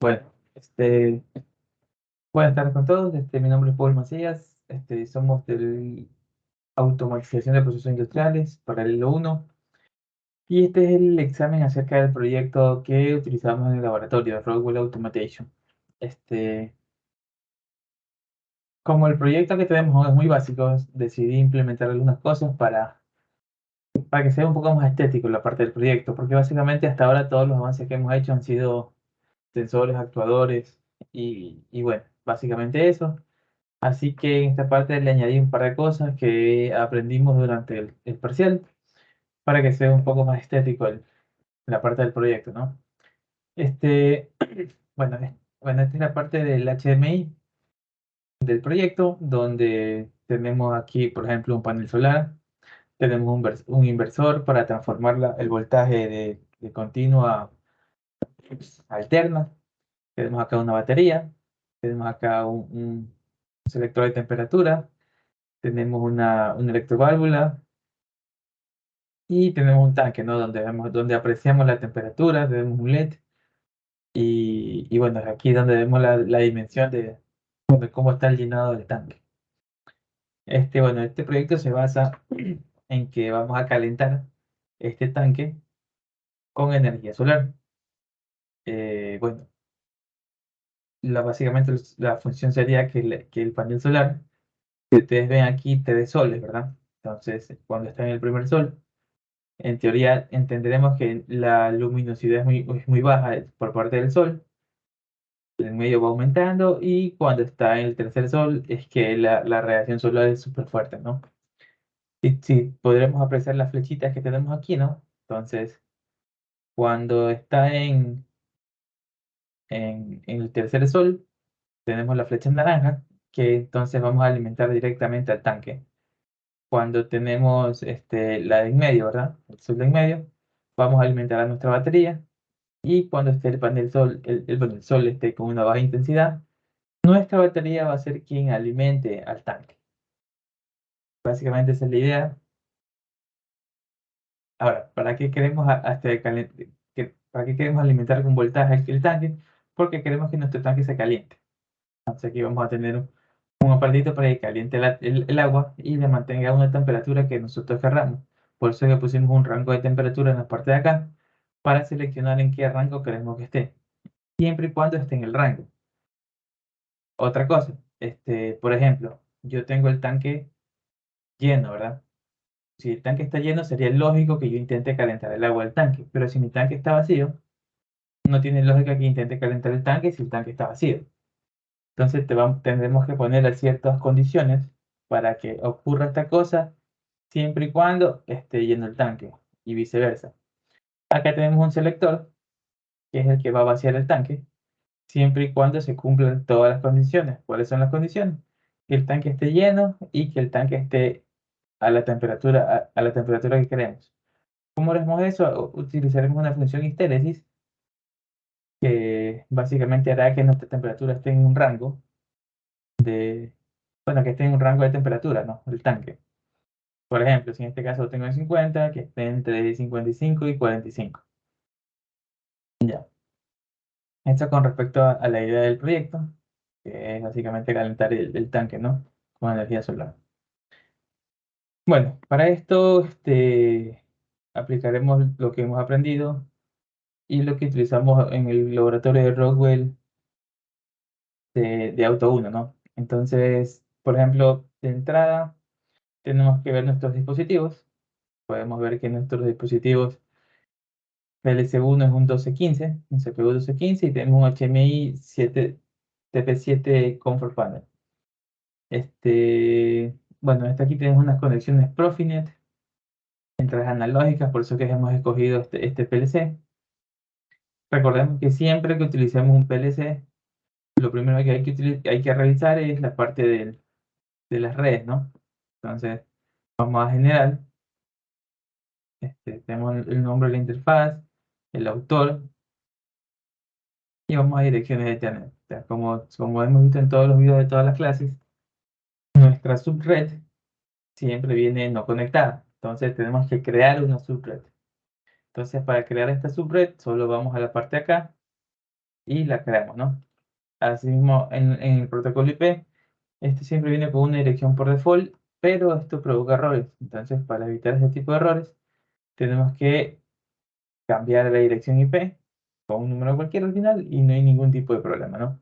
Bueno, buenas tardes con todos. Mi nombre es Paul Macías. Somos del Automatización de Procesos Industriales, paralelo 1. Y este es el examen acerca del proyecto que utilizamos en el laboratorio, Rockwell Automation. Este, como el proyecto que tenemos es muy básico, decidí implementar algunas cosas para que sea un poco más estético la parte del proyecto, porque básicamente hasta ahora todos los avances que hemos hecho han sido sensores, actuadores y bueno, básicamente eso. Así que en esta parte le añadí un par de cosas que aprendimos durante el parcial para que sea un poco más estético la parte del proyecto, ¿no? Este, bueno, esta es la parte del HDMI del proyecto, donde tenemos aquí, por ejemplo, un panel solar, tenemos un inversor para transformar el voltaje de continua a alterna, tenemos acá una batería, tenemos acá un selector de temperatura, tenemos una electroválvula, y tenemos un tanque, ¿no? Donde apreciamos la temperatura, tenemos un LED y bueno, aquí es donde vemos la dimensión de cómo está el llenado del tanque. Bueno, este proyecto se basa en que vamos a calentar este tanque con energía solar. Bueno, básicamente la función sería que el panel solar, que ustedes ven aquí, te dé soles, ¿verdad? Entonces, cuando está en el primer sol, en teoría entenderemos que la luminosidad es muy baja por parte del sol, el medio va aumentando y cuando está en el tercer sol es que la radiación solar es súper fuerte, ¿no? Y sí, podremos apreciar las flechitas que tenemos aquí, ¿no? Entonces, cuando está en el tercer sol, tenemos la flecha naranja, que entonces vamos a alimentar directamente al tanque. Cuando tenemos la de en medio, ¿verdad? El sol de en medio, vamos a alimentar a nuestra batería. Y cuando esté el panel sol, bueno, el sol esté con una baja intensidad, nuestra batería va a ser quien alimente al tanque. Básicamente esa es la idea. Ahora, ¿para qué queremos para qué queremos alimentar con voltaje el tanque? Porque queremos que nuestro tanque se caliente. Entonces aquí vamos a tener un aparatito para que caliente el agua y le mantenga una temperatura que nosotros querramos. Por eso le pusimos un rango de temperatura en la parte de acá para seleccionar en qué rango queremos que esté, siempre y cuando esté en el rango. Otra cosa, por ejemplo, yo tengo el tanque lleno, ¿verdad? Si el tanque está lleno, sería lógico que yo intente calentar el agua del tanque, pero si mi tanque está vacío, no tiene lógica que intente calentar el tanque si el tanque está vacío. Entonces tendremos que poner ciertas condiciones para que ocurra esta cosa siempre y cuando esté lleno el tanque y viceversa. Acá tenemos un selector que es el que va a vaciar el tanque siempre y cuando se cumplan todas las condiciones. ¿Cuáles son las condiciones? Que el tanque esté lleno y que el tanque esté a la temperatura que queremos. ¿Cómo haremos eso? Utilizaremos una función histéresis que básicamente hará que nuestra temperatura esté en un rango bueno, que esté en un rango de temperatura, ¿no? El tanque. Por ejemplo, si en este caso lo tengo en 50, que esté entre 55 y 45. Ya. Esto con respecto a la idea del proyecto, que es básicamente calentar el tanque, ¿no? Con energía solar. Bueno, para esto aplicaremos lo que hemos aprendido y lo que utilizamos en el laboratorio de Rockwell de Auto 1, ¿no? Entonces, por ejemplo, de entrada tenemos que ver nuestros dispositivos. Podemos ver que nuestros dispositivos PLC1 es un 1215, un CPU 1215 y tenemos un HMI 7, TP7 Comfort Panel. Bueno, aquí tenemos unas conexiones Profinet entre las analógicas, por eso que hemos escogido este PLC. Recordemos que siempre que utilicemos un PLC, lo primero que hay que realizar es la parte de las redes, ¿no? Entonces, vamos a general, tenemos el nombre de la interfaz, el autor, y vamos a direcciones de Ethernet. O sea, como hemos visto en todos los videos de todas las clases, nuestra subred siempre viene no conectada. Entonces tenemos que crear una subred. Entonces para crear esta subred, solo vamos a la parte de acá y la creamos, ¿no? Asimismo, en el protocolo IP, este siempre viene con una dirección por default, pero esto provoca errores. Entonces, para evitar ese tipo de errores, tenemos que cambiar la dirección IP con un número cualquiera al final y no hay ningún tipo de problema, ¿no?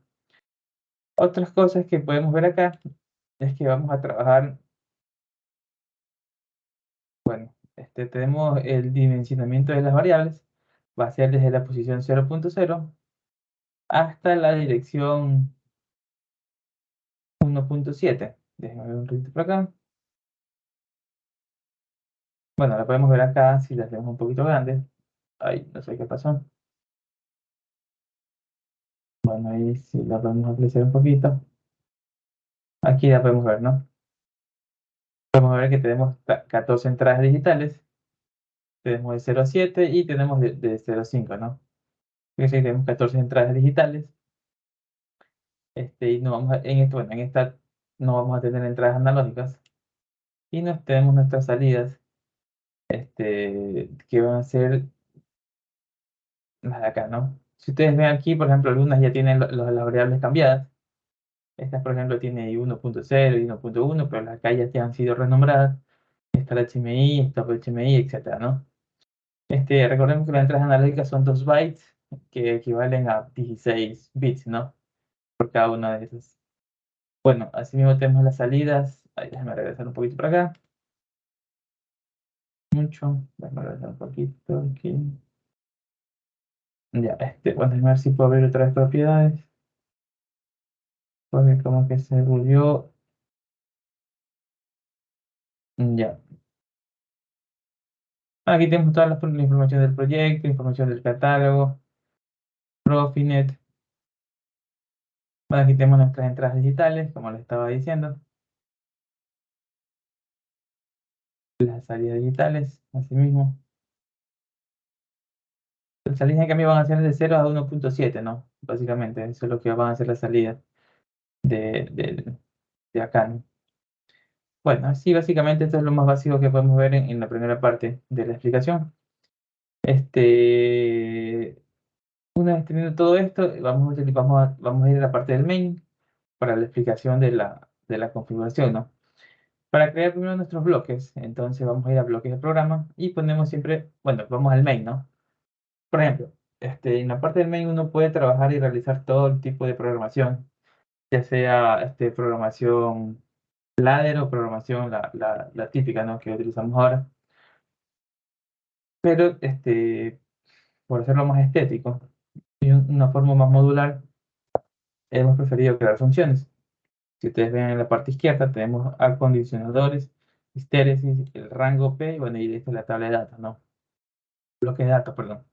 Otras cosas que podemos ver acá es que vamos a trabajar, bueno, tenemos el dimensionamiento de las variables, va a ser desde la posición 0.0 hasta la dirección 1.7. Déjenme ver un poquito por acá. Bueno, la podemos ver acá si la hacemos un poquito grande. Ay, no sé qué pasó. Bueno, ahí sí la podemos apreciar un poquito. Aquí la podemos ver, ¿no? Podemos ver que tenemos 14 entradas digitales. Tenemos de 0 a 7 y tenemos de 0 a 5, ¿no? Fíjense que tenemos 14 entradas digitales. Y no vamos en esto, bueno, en esta no vamos a tener entradas analógicas. Y nos tenemos nuestras salidas, que van a ser las de acá, ¿no? Si ustedes ven aquí, por ejemplo, algunas ya tienen las variables cambiadas. Estas, por ejemplo, tiene 1.0 y 1.1, pero las calles ya han sido renombradas. Está el HMI, está el HMI, etcétera, ¿no? Recordemos que las entradas analógicas son 2 bytes, que equivalen a 16 bits, ¿no? Por cada una de esas. Bueno, así mismo tenemos las salidas. Ay, déjame regresar un poquito para acá. Mucho. Déjame regresar un poquito aquí. Ya, bueno, déjame ver si puedo abrir otra vez propiedades. Porque como que se volvió. Ya. Aquí tenemos toda la información del proyecto, información del catálogo, Profinet. Bueno, aquí tenemos nuestras entradas digitales, como les estaba diciendo. Las salidas digitales, así mismo. Las salidas en cambio van a ser de 0 a 1.7, ¿no? Básicamente, eso es lo que van a ser las salidas de acá, ¿no? Bueno, así básicamente esto es lo más básico que podemos ver en la primera parte de la explicación. Una vez teniendo todo esto, vamos a ir a la parte del main para la explicación de la configuración, ¿no? Para crear primero nuestros bloques, entonces vamos a ir a bloques de programa y ponemos siempre, bueno, vamos al main, ¿no? Por ejemplo, en la parte del main uno puede trabajar y realizar todo el tipo de programación, ya sea programación ladder o programación la típica, ¿no? Que utilizamos ahora. Pero por hacerlo más estético y una forma más modular, hemos preferido crear funciones. Si ustedes ven en la parte izquierda, tenemos acondicionadores, histéresis, el rango P, y bueno, y esta es la tabla de datos, ¿no? Bloques de datos, perdón.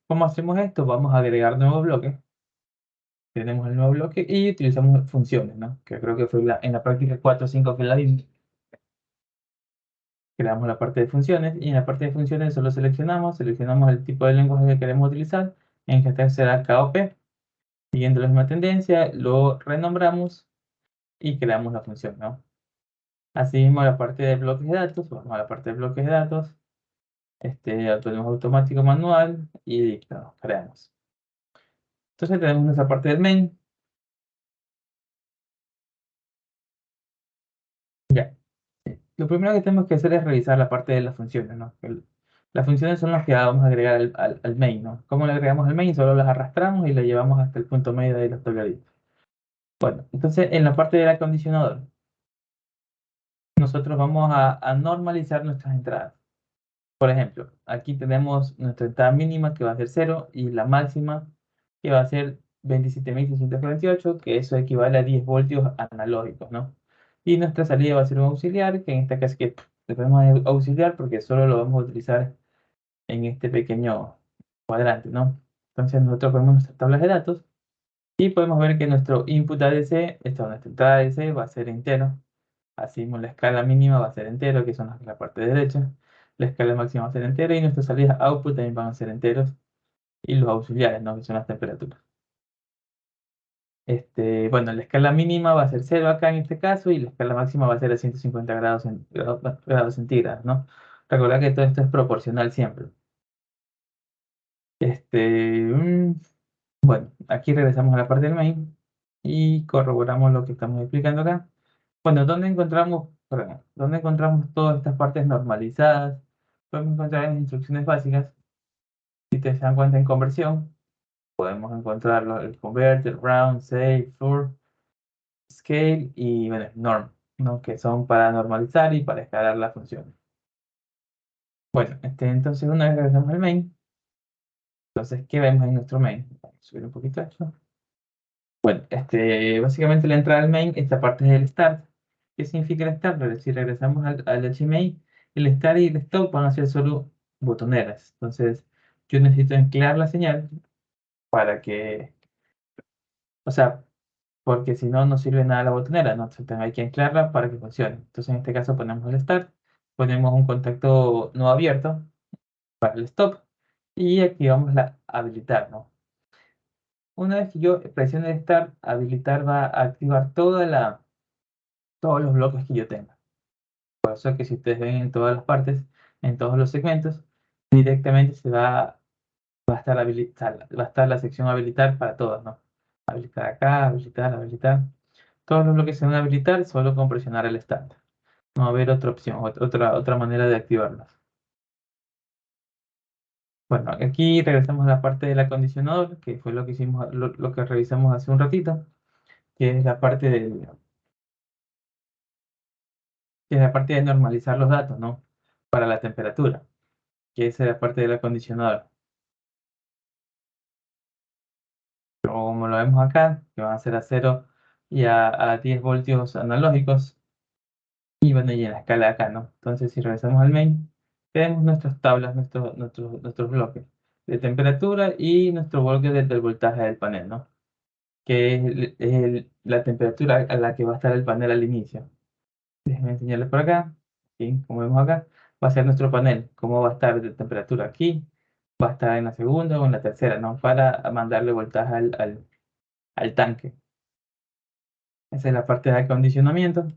¿Cómo hacemos esto? Vamos a agregar nuevos bloques. Tenemos el nuevo bloque y utilizamos funciones, ¿no? Que creo que fue en la práctica 4 o 5 que la vimos. Creamos la parte de funciones y en la parte de funciones solo seleccionamos el tipo de lenguaje que queremos utilizar. En este será KOP. Siguiendo la misma tendencia, lo renombramos y creamos la función, ¿no? Asimismo, la parte de bloques de datos, vamos a la parte de bloques de datos, tenemos automático manual y listo, creamos. Entonces tenemos nuestra parte del main. Ya. Lo primero que tenemos que hacer es revisar la parte de las funciones, ¿no? Las funciones son las que vamos a agregar al main, ¿no? ¿Cómo le agregamos al main? Solo las arrastramos y las llevamos hasta el punto medio de los tableritos. Bueno, entonces en la parte del acondicionador, nosotros vamos a normalizar nuestras entradas. Por ejemplo, aquí tenemos nuestra entrada mínima que va a ser 0 y la máxima que va a ser 27.648, que eso equivale a 10 voltios analógicos, ¿no? Y nuestra salida va a ser un auxiliar, que en este caso que le podemos dar auxiliar porque solo lo vamos a utilizar en este pequeño cuadrante, ¿no? Entonces nosotros ponemos nuestras tablas de datos y podemos ver que nuestro input ADC, nuestra entrada ADC va a ser entero. Así mismo la escala mínima va a ser entero, que son la parte derecha. La escala máxima va a ser entera y nuestras salidas output también van a ser enteros. Y los auxiliares, ¿no? Que son las temperaturas. Bueno, la escala mínima va a ser 0 acá en este caso y la escala máxima va a ser a 150 grados centígrados, ¿no? Recordad que todo esto es proporcional siempre. Este, mm, Bueno, aquí regresamos a la parte del main y corroboramos lo que estamos explicando acá. Bueno, ¿dónde encontramos todas estas partes normalizadas? Podemos encontrar en las instrucciones básicas. Si te dan cuenta en conversión, podemos encontrarlo el converter, round, save, floor, scale y bueno, norm, ¿no? Que son para normalizar y para escalar las funciones. Bueno, entonces una vez regresamos al main, entonces, ¿qué vemos en nuestro main? Vamos a subir un poquito esto. Bueno, básicamente la entrada al main, esta parte es el start. ¿Qué significa el start? Pero si regresamos al HMI, el start y el stop van a ser solo botoneras. Entonces, yo necesito anclar la señal para que, o sea, porque si no, no sirve nada la botonera, ¿no? Entonces, hay que anclarla para que funcione. Entonces, en este caso ponemos el start, ponemos un contacto no abierto para el stop y activamos la habilitar, ¿no? Una vez que yo presione el start, habilitar va a activar todos los bloques que yo tenga. Por eso que si ustedes ven en todas las partes, en todos los segmentos, directamente va a estar va a estar la sección habilitar para todos, ¿no? Habilitar acá, habilitar, habilitar. Todos los bloques se van a habilitar solo con presionar el start. No va a haber otra opción, otra manera de activarlos. Bueno, aquí regresamos a la parte del acondicionador, que fue lo que hicimos, lo que revisamos hace un ratito, que es la parte que es la parte de normalizar los datos, ¿no? Para la temperatura, que esa es la parte del acondicionador. Como lo vemos acá, que van a ser a 0 y a 10 voltios analógicos, y bueno, y en la escala acá, ¿no? Entonces, si regresamos al main, tenemos nuestras tablas, nuestros bloques de temperatura y nuestro bloque del voltaje del panel, ¿no? Que es la temperatura a la que va a estar el panel al inicio. Déjenme enseñarles por acá. ¿Sí? Como vemos acá, va a ser nuestro panel. ¿Cómo va a estar de temperatura aquí? Va a estar en la segunda o en la tercera, ¿no? Para mandarle voltaje al tanque. Esa es la parte de acondicionamiento.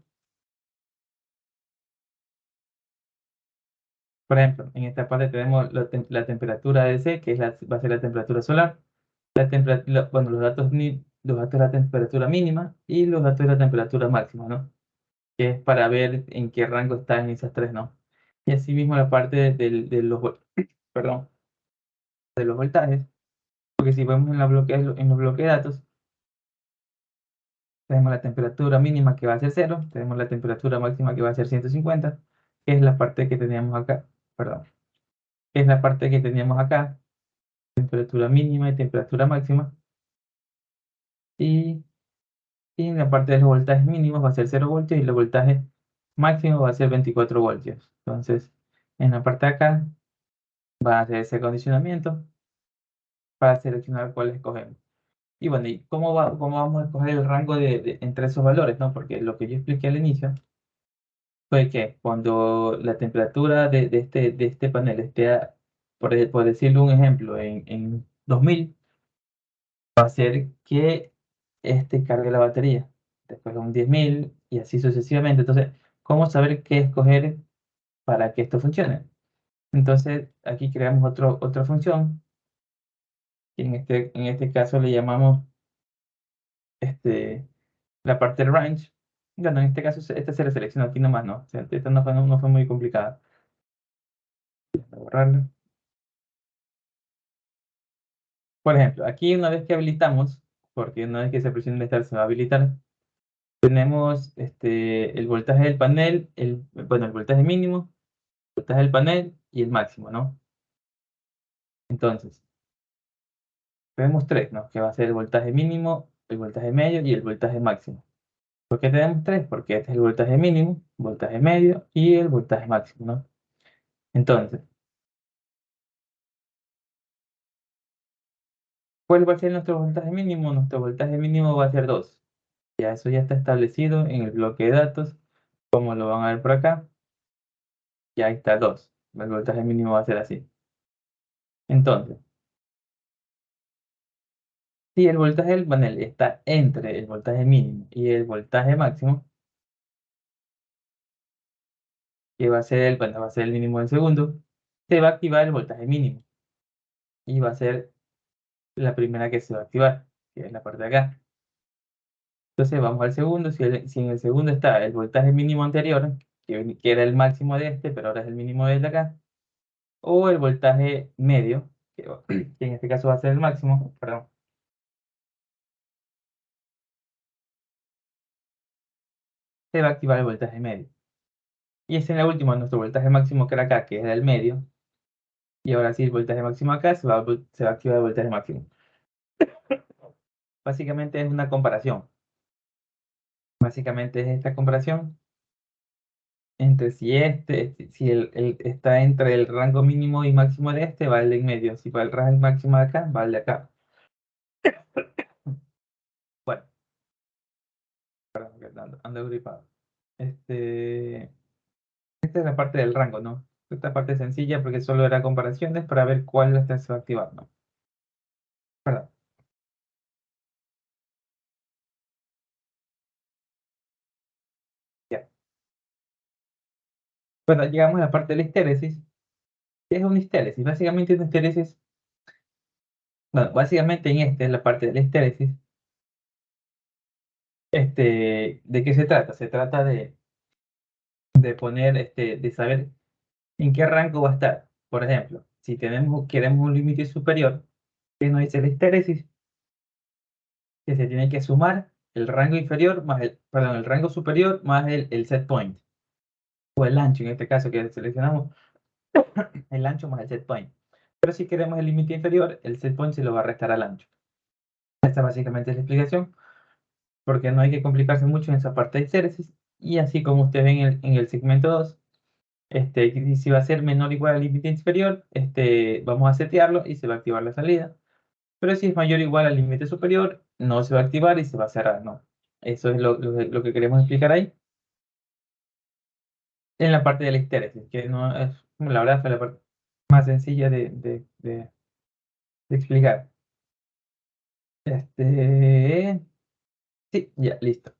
Por ejemplo, en esta parte tenemos la temperatura DC, que va a ser la temperatura solar. Bueno, los datos de la temperatura mínima y los datos de la temperatura máxima, ¿no? Que es para ver en qué rango están esas tres, ¿no? Y asimismo la parte perdón, de los voltajes, porque si vemos en los bloques de datos, tenemos la temperatura mínima que va a ser 0, tenemos la temperatura máxima que va a ser 150, que es la parte que teníamos acá, perdón, que es la parte que teníamos acá, temperatura mínima y temperatura máxima, y, y en la parte de los voltajes mínimos va a ser 0 voltios y el voltaje máximo va a ser 24 voltios. Entonces, en la parte de acá va a hacer ese acondicionamiento para seleccionar cuál escogemos. Y bueno, ¿y cómo vamos a escoger el rango entre esos valores, ¿no? Porque lo que yo expliqué al inicio fue que cuando la temperatura de este panel esté, por decirlo un ejemplo, en 2000, va a ser que cargue la batería. Después un 10.000 y así sucesivamente. Entonces, ¿cómo saber qué escoger para que esto funcione? Entonces, aquí creamos otra función, que en este caso le llamamos este, la parte del range. Bueno, en este caso, esta se le selecciona aquí nomás, ¿no? O sea, esta no fue muy complicada. Voy a borrarla. Por ejemplo, aquí una vez que habilitamos, porque una vez que se presiona el start se va a habilitar, tenemos el voltaje del panel, bueno, el voltaje mínimo, el voltaje del panel y el máximo, ¿no? Entonces, tenemos tres, ¿no? Que va a ser el voltaje mínimo, el voltaje medio y el voltaje máximo. ¿Por qué tenemos tres? Porque este es el voltaje mínimo, voltaje medio y el voltaje máximo, ¿no? Entonces, ¿cuál va a ser nuestro voltaje mínimo? Nuestro voltaje mínimo va a ser 2. Ya eso ya está establecido en el bloque de datos, como lo van a ver por acá. Ya está 2. El voltaje mínimo va a ser así. Entonces, si el voltaje del panel está entre el voltaje mínimo y el voltaje máximo, que va a ser va a ser el mínimo del segundo, se va a activar el voltaje mínimo y va a ser la primera que se va a activar, que es la parte de acá. Entonces vamos al segundo, si en el segundo está el voltaje mínimo anterior, que era el máximo de este, pero ahora es el mínimo de acá, o el voltaje medio, que en este caso va a ser el máximo, perdón, se va a activar el voltaje medio. Y es en la última, nuestro voltaje máximo que era acá, que era el medio, y ahora sí el voltaje máximo acá, se va a activar el voltaje máximo. Básicamente es una comparación. Básicamente es esta comparación entre si está entre el rango mínimo y máximo de este, va el de en medio. Si va el rango máximo de acá, va el de acá. Bueno, perdón, que ando gripado. Esta es la parte del rango, ¿no? Esta parte es sencilla porque solo era comparaciones para ver cuál de estas se va a activar, ¿no? Perdón, ya. Bueno, llegamos a la parte de la histéresis. ¿Qué es una histéresis? Básicamente una histéresis, bueno, básicamente en esta es la parte de la histéresis. ¿De qué se trata? Se trata de poner, de saber en qué rango va a estar. Por ejemplo, si queremos un límite superior, que nos dice la histéresis, que se tiene que sumar el rango inferior más perdón, el rango superior más el set point, o el ancho en este caso que seleccionamos, el ancho más el set point. Pero si queremos el límite inferior, el set point se lo va a restar al ancho. Esta básicamente es la explicación, porque no hay que complicarse mucho en esa parte de histéresis. Y así como ustedes ven en el segmento 2, si va a ser menor o igual al límite inferior, vamos a setearlo y se va a activar la salida. Pero si es mayor o igual al límite superior, no se va a activar y se va a cerrar, ¿no? Eso es lo que queremos explicar ahí. En la parte de la histéresis, que no es, la verdad, fue la parte más sencilla de explicar. Sí, ya, listo.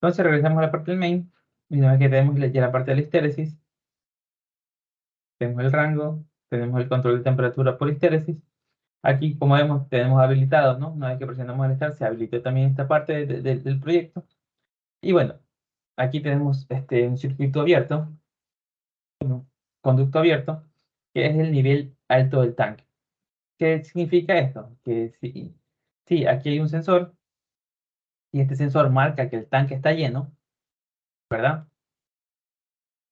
Entonces regresamos a la parte del main. Y una vez que tenemos ya la parte de la histéresis, tenemos el rango, tenemos el control de temperatura por histéresis. Aquí, como vemos, tenemos habilitado, ¿no? Una vez que presionamos el start, se habilitó también esta parte del proyecto. Y bueno, aquí tenemos un circuito abierto, conducto abierto, que es el nivel alto del tanque. ¿Qué significa esto? Que sí, aquí hay un sensor y este sensor marca que el tanque está lleno, ¿verdad?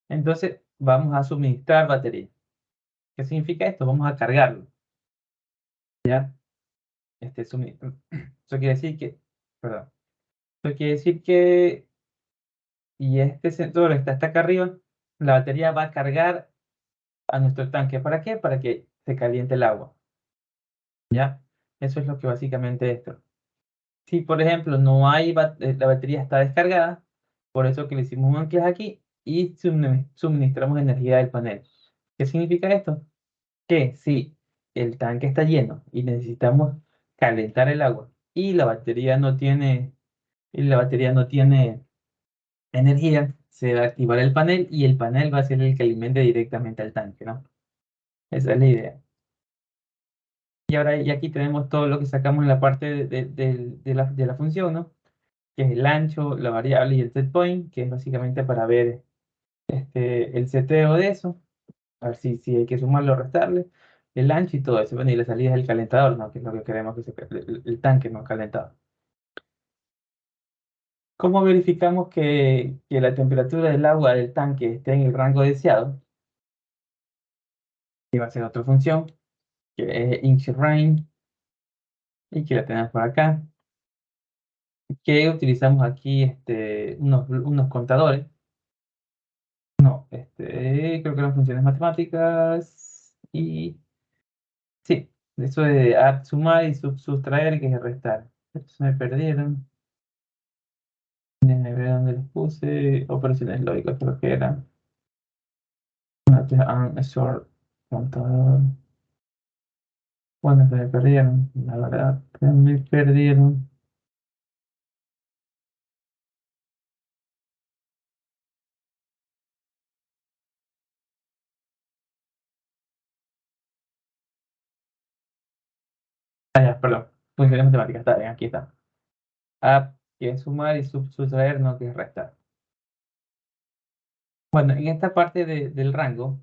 Entonces vamos a suministrar batería. ¿Qué significa esto? Vamos a cargarlo, ¿ya? Eso quiere decir que, perdón, eso quiere decir que, y este sensor está hasta acá arriba, la batería va a cargar a nuestro tanque. ¿Para qué? Para que se caliente el agua, ¿ya? Eso es lo que básicamente esto. Si, por ejemplo, no hay, la batería está descargada, por eso que le hicimos un anclaje aquí y suministramos energía del panel. ¿Qué significa esto? Que si el tanque está lleno y necesitamos calentar el agua y la batería no tiene energía, se va a activar el panel y el panel va a ser el que alimente directamente al tanque, ¿no? Esa es la idea. Y aquí tenemos todo lo que sacamos en la parte de la función, ¿no? Que es el ancho, la variable y el set point, que es básicamente para ver el seteo de eso, a ver si hay que sumarlo o restarle, el ancho y todo eso. Bueno, y la salida es el calentador, ¿no? Que es lo que queremos el tanque no calentado. ¿Cómo verificamos que la temperatura del agua del tanque esté en el rango deseado? Y va a ser otra función, que es inch rain, y que la tenemos por acá, que utilizamos aquí unos contadores. No, creo que eran funciones matemáticas y sí, eso de sumar y sustraer, que es restar. Estos se me perdieron. Déjenme ver dónde los puse. Operaciones lógicas creo que eran. Sort, contador. Bueno, se me perdieron. La verdad, se me perdieron. perdón, funciones matemáticas, está bien, aquí está. A, que es sumar y sustraer, no, que es restar. Bueno, en esta parte del rango,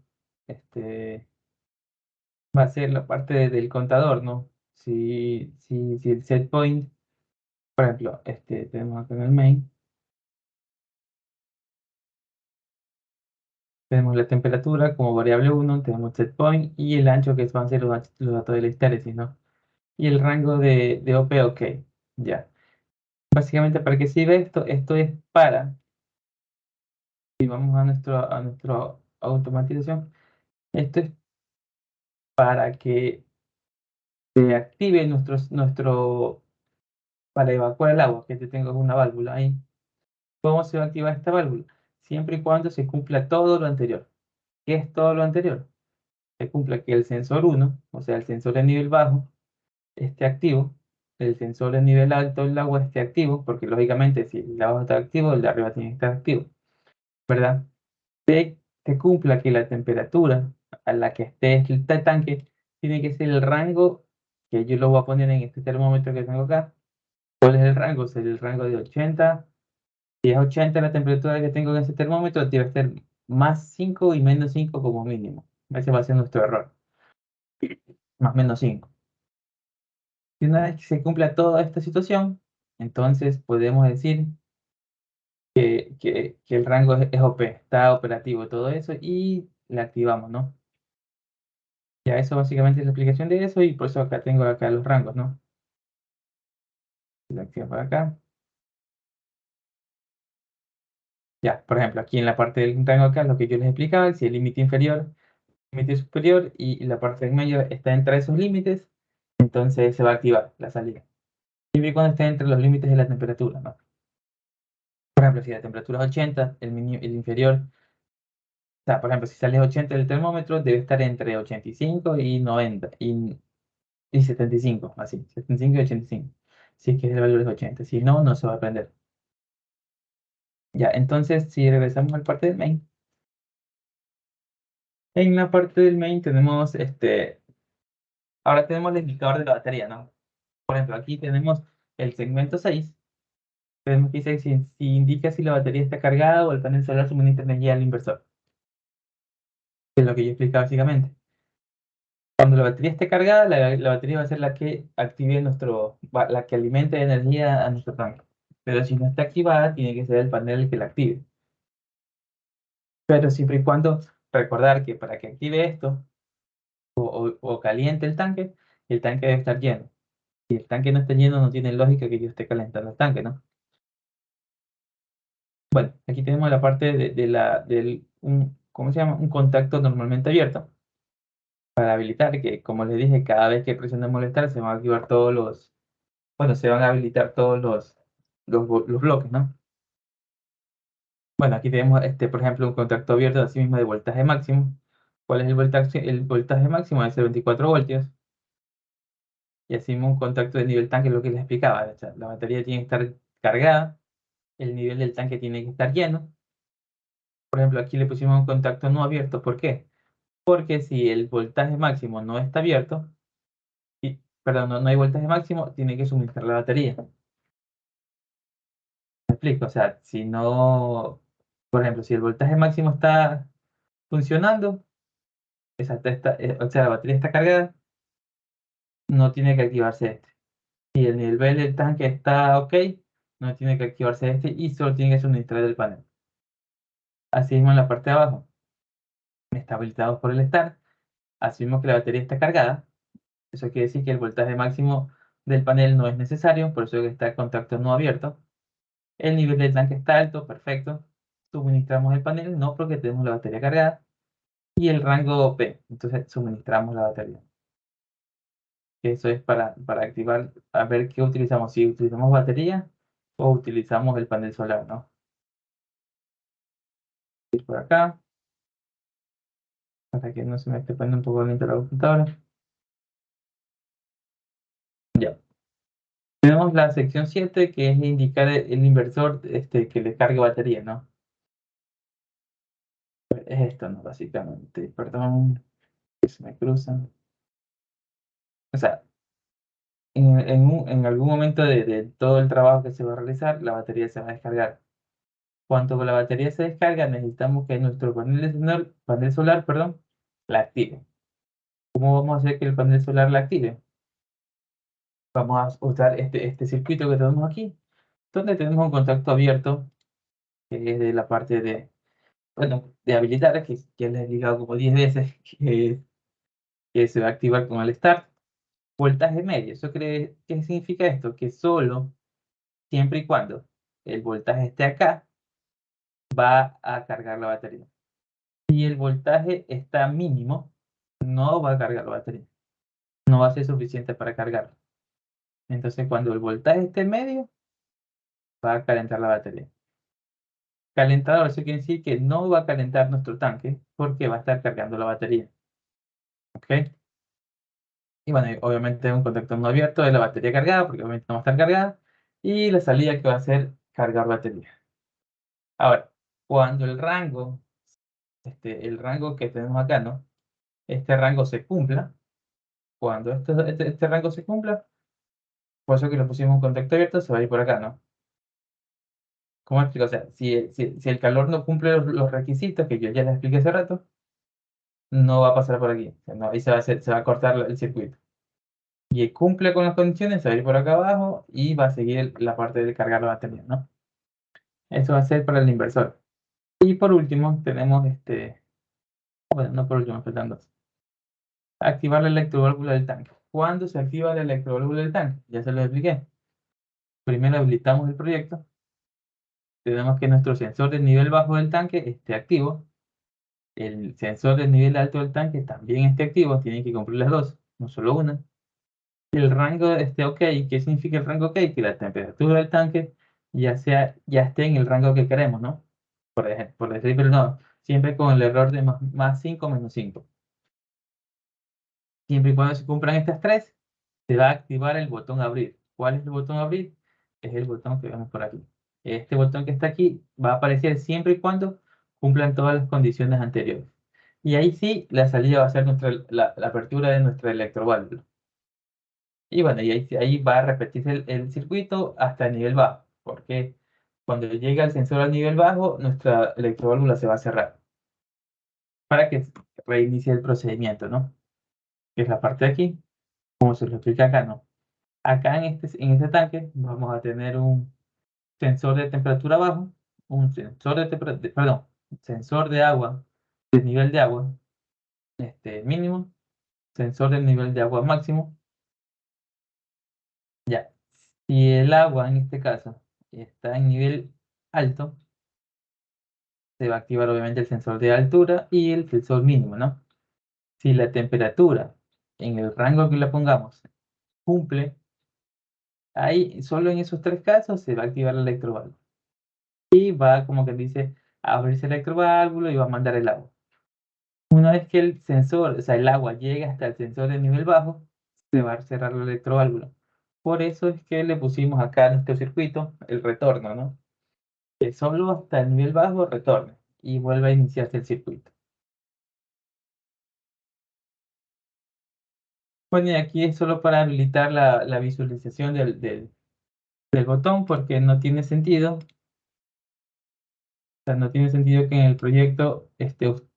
este, va a ser la parte del contador, ¿no? Si el set point, por ejemplo, tenemos acá en el main, tenemos la temperatura como variable uno, tenemos set point y el ancho que van a ser los datos de la histéresis, ¿no? Y el rango de OP, ok, ya. Básicamente, ¿para qué sirve esto? Esto es para, si vamos a nuestra automatización, esto es para que se active para evacuar el agua, que te tengo una válvula ahí. ¿Cómo se va a activar esta válvula? Siempre y cuando se cumpla todo lo anterior. ¿Qué es todo lo anterior? Se cumpla que el sensor uno, o sea, el sensor de nivel bajo, esté activo, el sensor de nivel alto del agua esté activo, porque lógicamente si el de abajo está activo, el de arriba tiene que estar activo, ¿verdad? Que cumpla que la temperatura a la que esté este tanque tiene que ser el rango que yo lo voy a poner en este termómetro que tengo acá. ¿Cuál es el rango? Sería el rango de 80. Si es 80 la temperatura que tengo en ese termómetro, debe ser más 5 y menos 5 como mínimo. Ese va a ser nuestro error. Más menos 5. Y una vez que se cumpla toda esta situación, entonces podemos decir que el rango es OP, está operativo todo eso y la activamos, ¿no? Ya eso básicamente es la explicación de eso y por eso acá tengo acá los rangos, ¿no? La activo por acá. Ya, por ejemplo, aquí en la parte del rango acá, lo que yo les explicaba, si el límite inferior, límite superior y la parte del medio está entre esos límites, entonces se va a activar la salida. Siempre y cuando esté entre los límites de la temperatura, ¿no? Por ejemplo, si la temperatura es 80, el inferior, o sea, por ejemplo, si sale 80 del termómetro, debe estar entre 85 y 90 y 75, así, 75 y 85. Si es que el valor es 80, si no, no se va a prender. Ya, entonces, si regresamos al parte del main, en la parte del main tenemos ahora tenemos el indicador de la batería, ¿no? Por ejemplo, aquí tenemos el segmento 6. Tenemos que dice si indica si la batería está cargada o el panel solar suministra energía al inversor. Que es lo que yo explico básicamente. Cuando la batería esté cargada, la batería va a ser la que active la que alimente energía a nuestro tanque. Pero si no está activada, tiene que ser el panel el que la active. Pero siempre y cuando recordar que para que active esto o caliente el tanque debe estar lleno. Si el tanque no está lleno, no tiene lógica que yo esté calentando el tanque, ¿no? Bueno, aquí tenemos la parte ¿cómo se llama? Un contacto normalmente abierto para habilitar que, como les dije, cada vez que presiono molestar se van a activar bueno, se van a habilitar todos los bloques, ¿no? Bueno, aquí tenemos, por ejemplo, un contacto abierto así mismo de voltaje máximo. ¿Cuál es el voltaje? El voltaje máximo es de 24 voltios. Y así mismo un contacto de nivel tanque, es lo que les explicaba. O sea, la batería tiene que estar cargada, el nivel del tanque tiene que estar lleno. Por ejemplo, aquí le pusimos un contacto no abierto. ¿Por qué? Porque si el voltaje máximo no está abierto, perdón, no hay voltaje máximo, tiene que suministrar la batería. ¿Me explico? O sea, si no, por ejemplo, si el voltaje máximo está funcionando, o sea, la batería está cargada, no tiene que activarse este. Si el nivel del tanque está ok, no tiene que activarse este y solo tiene que suministrar el panel. Así mismo en la parte de abajo, está habilitado por el estar. Asumimos que la batería está cargada. Eso quiere decir que el voltaje máximo del panel no es necesario, por eso que está el contacto no abierto. El nivel del tanque está alto, perfecto. Suministramos el panel, no porque tenemos la batería cargada. Y el rango P, entonces suministramos la batería. Eso es para activar, a ver qué utilizamos, si utilizamos batería o utilizamos el panel solar, ¿no? Ir por acá, para que no se me esté poniendo un poco lento la computadora. Ya. Tenemos la sección 7 que es indicar el inversor que le cargue batería, ¿no? Es esto, ¿no? Básicamente, perdón, que se me cruzan. O sea, en algún momento de todo el trabajo que se va a realizar, la batería se va a descargar. Cuando la batería se descarga, necesitamos que nuestro panel solar, perdón, la active. ¿Cómo vamos a hacer que el panel solar la active? Vamos a usar este circuito que tenemos aquí, donde tenemos un contacto abierto, que es de la parte de, bueno, de habilitar, que ya les he explicado como 10 veces, que se va a activar con el start. Voltaje medio, ¿qué significa esto? Que solo, siempre y cuando el voltaje esté acá, va a cargar la batería. Si el voltaje está mínimo, no va a cargar la batería. No va a ser suficiente para cargarla. Entonces, cuando el voltaje esté medio, va a calentar la batería. Calentador, eso quiere decir que no va a calentar nuestro tanque porque va a estar cargando la batería. ¿Ok? Y bueno, obviamente un contacto no abierto de la batería cargada, porque obviamente no va a estar cargada. Y la salida que va a ser cargar batería. Ahora, cuando el rango que tenemos acá, ¿no? Este rango se cumpla. Cuando este rango se cumpla, por eso que le pusimos un contacto abierto, se va a ir por acá, ¿no? ¿Cómo explico? O sea, si el calor no cumple los requisitos que yo ya les expliqué hace rato, no va a pasar por aquí. O sea, no, ahí se va a cortar el circuito. Y cumple con las condiciones, se va a ir por acá abajo y va a seguir la parte de cargar la batería, ¿no? Eso va a ser para el inversor. Y por último, tenemos bueno, no por último, faltan dos. Activar la electroválvula del tanque. ¿Cuándo se activa la electroválvula del tanque? Ya se lo expliqué. Primero habilitamos el proyecto. Tenemos que nuestro sensor del nivel bajo del tanque esté activo. El sensor del nivel alto del tanque también esté activo. Tienen que cumplir las dos, no solo una. El rango esté ok. ¿Qué significa el rango ok? Que la temperatura del tanque ya esté en el rango que queremos, ¿no? Por ejemplo, por decir, pero no, siempre con el error de más 5 menos 5. Siempre y cuando se cumplan estas tres, se va a activar el botón abrir. ¿Cuál es el botón abrir? Es el botón que vemos por aquí. Este botón que está aquí va a aparecer siempre y cuando cumplan todas las condiciones anteriores. Y ahí sí, la salida va a ser la apertura de nuestra electroválvula. Y bueno, y ahí va a repetirse el circuito hasta el nivel bajo, porque cuando llega el sensor al nivel bajo, nuestra electroválvula se va a cerrar para que reinicie el procedimiento, ¿no? Que es la parte de aquí, como se lo explica acá, ¿no? Acá en este tanque vamos a tener un sensor de temperatura bajo, un sensor perdón, sensor de agua, de nivel de agua, mínimo, sensor del nivel de agua máximo. Ya, si el agua en este caso está en nivel alto, se va a activar obviamente el sensor de altura y el sensor mínimo, ¿no? Si la temperatura en el rango que le pongamos cumple, ahí solo en esos tres casos se va a activar la electroválvula. Y va, como que dice, a abrirse el electroválvulo y va a mandar el agua. Una vez que el sensor, o sea, el agua llega hasta el sensor de nivel bajo, se va a cerrar la electroválvula. Por eso es que le pusimos acá en este circuito el retorno, ¿no? Que solo hasta el nivel bajo retorne y vuelve a iniciarse el circuito. Bueno, y aquí es solo para habilitar la visualización del botón porque no tiene sentido. O sea, no tiene sentido que en el proyecto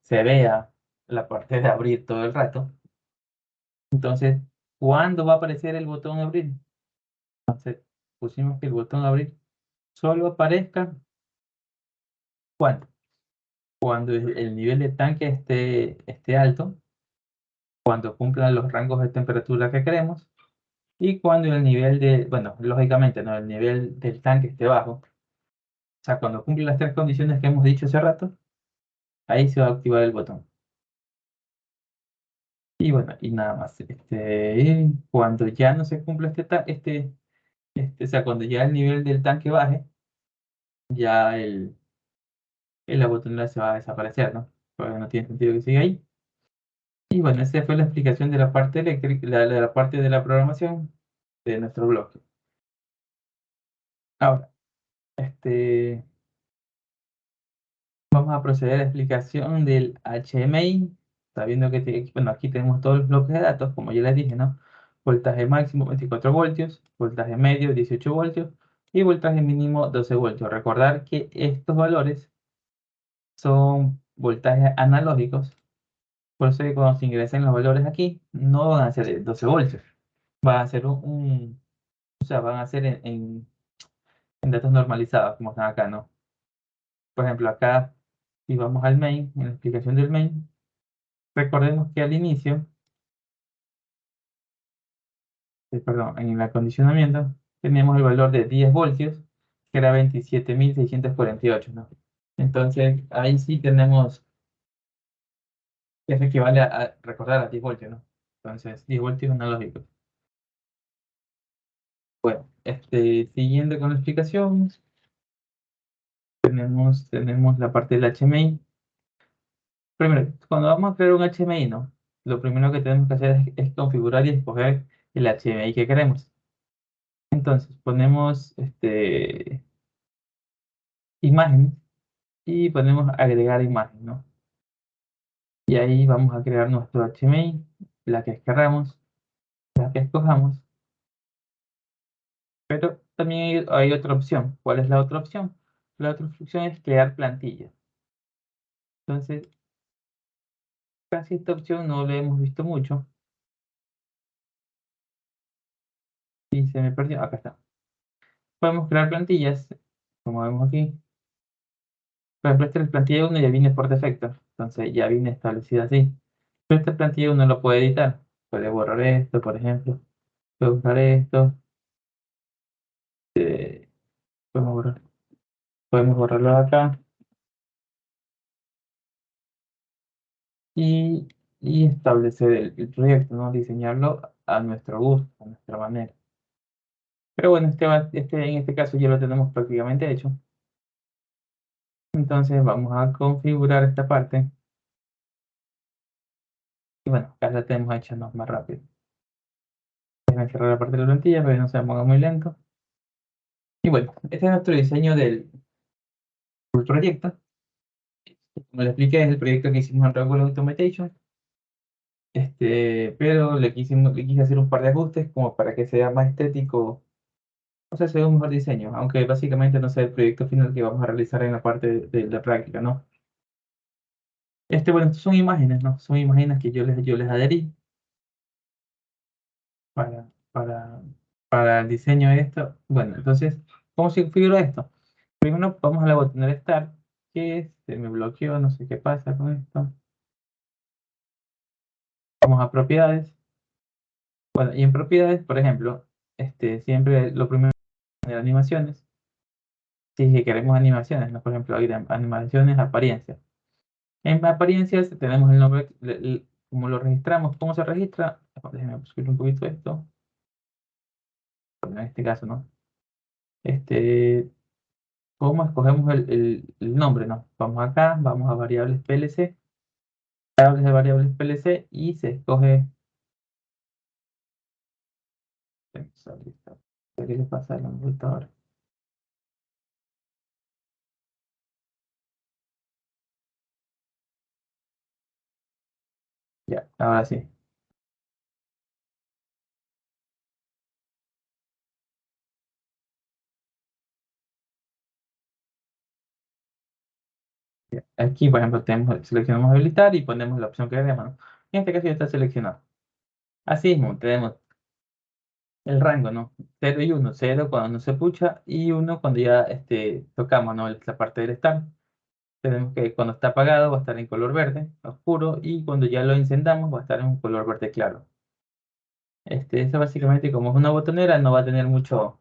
se vea la parte de abrir todo el rato. Entonces, ¿cuándo va a aparecer el botón abrir? Entonces, pusimos que el botón abrir solo aparezca cuando el nivel de tanque esté alto, cuando cumplan los rangos de temperatura que queremos y cuando el nivel bueno, lógicamente, ¿no? El nivel del tanque esté bajo. O sea, cuando cumple las tres condiciones que hemos dicho hace rato, ahí se va a activar el botón. Y bueno, y nada más. Cuando ya no se cumpla o sea, cuando ya el nivel del tanque baje, ya la botonera se va a desaparecer, ¿no? Porque no tiene sentido que siga ahí. Y bueno, esa fue la explicación de la parte eléctrica, la parte de la programación de nuestro blog. Ahora, vamos a proceder a la explicación del HMI. Está viendo que bueno, aquí tenemos todos los bloques de datos, como ya les dije, ¿no? voltaje máximo 24 voltios, voltaje medio 18 voltios y voltaje mínimo 12 voltios. Recordar que estos valores son voltajes analógicos, por eso que cuando se ingresan los valores aquí, no van a ser de 12 voltios, van a ser o sea, van a ser en datos normalizados, como están acá, ¿no? Por ejemplo, acá, si vamos al main, en la explicación del main, recordemos que al inicio, perdón, en el acondicionamiento, teníamos el valor de 10 voltios, que era 27.648, ¿no? Entonces, ahí sí tenemos, eso equivale recordar a 10 voltios, ¿no? Entonces, 10 voltios analógicos. Bueno, siguiendo con la explicación, tenemos la parte del HMI. Primero, cuando vamos a crear un HMI, ¿no? Lo primero que tenemos que hacer es configurar y escoger el HMI que queremos. Entonces, ponemos imágenes y ponemos agregar imagen, ¿no? Y ahí vamos a crear nuestro HMI, la que queramos, la que escojamos. Pero también hay otra opción. ¿Cuál es la otra opción? La otra opción es crear plantillas. Entonces, casi esta opción no la hemos visto mucho. Y se me perdió. Acá está. Podemos crear plantillas, como vemos aquí. Por ejemplo, esta es la plantilla 1 ya viene por defecto. Entonces ya viene establecida así. Pero esta plantilla uno lo puede editar. Puede borrar esto, por ejemplo. Puede usar esto. Podemos borrar- podemos borrarlo acá. Y, y establecer el proyecto, ¿no? Diseñarlo a nuestro gusto, a nuestra manera. Pero bueno, en este caso ya lo tenemos prácticamente hecho. Entonces vamos a configurar esta parte. Y bueno, acá la tenemos hecha, ¿no? Más rápido. Déjenme cerrar la parte de la plantilla para que no se ponga muy lento. Y bueno, este es nuestro diseño del proyecto. Como le expliqué, es el proyecto que hicimos en Regular Automation. Pero le quise hacer un par de ajustes como para que sea más estético, o sea, sea un mejor diseño, aunque básicamente no sea el proyecto final que vamos a realizar en la parte de la práctica, ¿no? Bueno, estos son imágenes, ¿no? Son imágenes que yo les adherí para, para, para el diseño de esto. Bueno, entonces, ¿cómo se configura esto? Primero vamos a la botonera Start, que se me bloqueó, no sé qué pasa con esto. Vamos a propiedades. Bueno, y en propiedades, por ejemplo, siempre lo primero es poner animaciones. Si es que queremos animaciones, ¿no? Por ejemplo, hay animaciones, apariencias. En apariencias tenemos el nombre, como lo registramos, cómo se registra. Déjenme subir un poquito esto. Bueno, en este caso, ¿no? Este, ¿Cómo escogemos el nombre, ¿no? Vamos acá, vamos a variables PLC, variables PLC y se escoge. ¿Qué le pasa a la computadora? Ya, ahora sí. Ya. Aquí, por ejemplo, seleccionamos habilitar y ponemos la opción que queremos, ¿no? En este caso ya está seleccionado. Así mismo, tenemos el rango, ¿no? 0 y 1, 0 cuando no se pucha y 1 cuando ya tocamos, ¿no? La parte del start. Tenemos que cuando está apagado va a estar en color verde oscuro y cuando ya lo encendamos va a estar en un color verde claro. Eso básicamente como es una botonera no va a tener mucho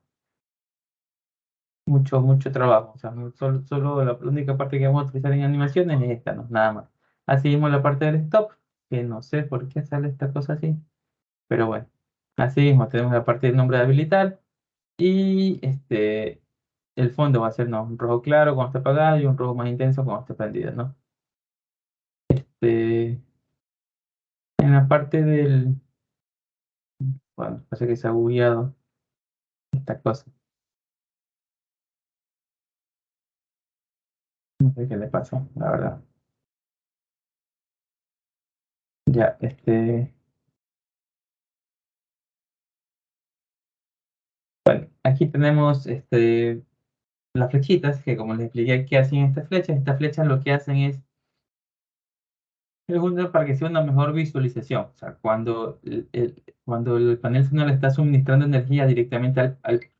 trabajo. O sea, solo la única parte que vamos a utilizar en animaciones es esta, ¿no? Nada más. Así mismo la parte del stop, que no sé por qué sale esta cosa así, pero bueno. Así mismo tenemos la parte del nombre de habilitar y el fondo va a ser, ¿no? Un rojo claro cuando esté apagado y un rojo más intenso cuando esté prendido, ¿no? En la parte bueno, parece que se ha bugueado esta cosa. No sé qué le pasó, la verdad. Ya, Aquí tenemos las flechitas, que como les expliqué, ¿qué hacen estas flechas? Estas flechas lo que hacen es para que sea una mejor visualización. O sea, cuando el panel solar le está suministrando energía directamente al-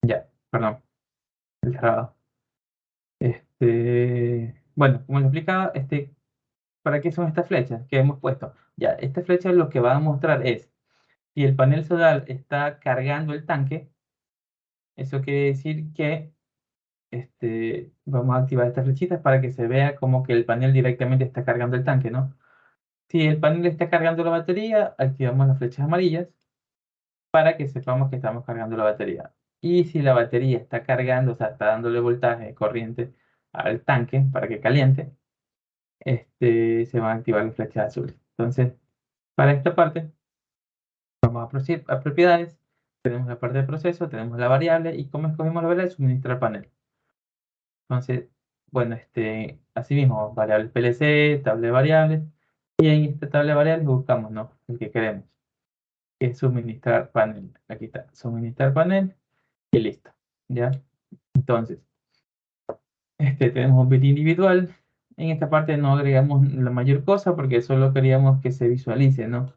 ya, perdón, el cerrado. Bueno, como les explicaba, ¿para qué son estas flechas que hemos puesto? Ya, estas flechas lo que van a mostrar es si el panel solar está cargando el tanque, eso quiere decir que vamos a activar estas flechitas para que se vea como que el panel directamente está cargando el tanque, ¿no? Si el panel está cargando la batería, activamos las flechas amarillas para que sepamos que estamos cargando la batería. Y si la batería está cargando, o sea, está dándole voltaje, corriente al tanque para que caliente, se van a activar las flechas azules. Entonces, para esta parte, vamos a proceder a propiedades. Tenemos la parte de proceso, tenemos la variable y cómo escogemos la variable, suministrar panel. Entonces, bueno, asimismo, variables PLC, tabla de variables. Y en esta tabla de variables buscamos, ¿no? El que queremos, que es suministrar panel. Aquí está, suministrar panel y listo. ¿Ya? Entonces, tenemos un bit individual. En esta parte no agregamos la mayor cosa porque solo queríamos que se visualice, ¿no?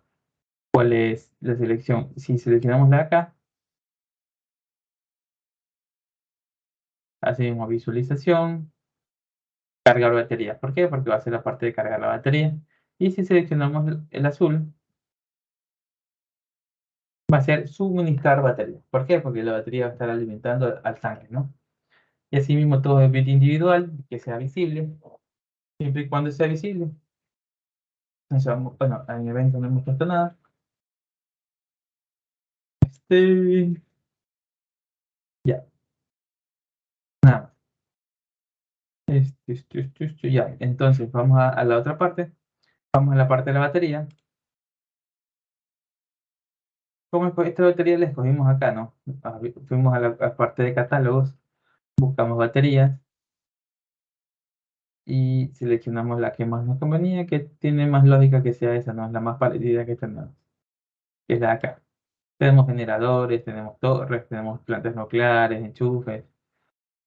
¿Cuál es la selección? Si seleccionamos la de acá, hacemos visualización, cargar batería. ¿Por qué? Porque va a ser la parte de cargar la batería. Y si seleccionamos el azul, va a ser suministrar batería. ¿Por qué? Porque la batería va a estar alimentando al tanque, ¿no? Y asimismo todo es bit individual, que sea visible, siempre y cuando sea visible. Entonces, bueno, en evento no hemos puesto nada. Este, ya, nada más. Ya. Entonces, vamos a la otra parte. Vamos a la parte de la batería. Esta batería la escogimos acá, ¿no? Fuimos a la parte de catálogos, buscamos baterías y seleccionamos la que más nos convenía, que tiene más lógica que sea esa, ¿no? Es la más parecida que tenemos, que es la de acá. Tenemos generadores, tenemos torres, tenemos plantas nucleares, enchufes,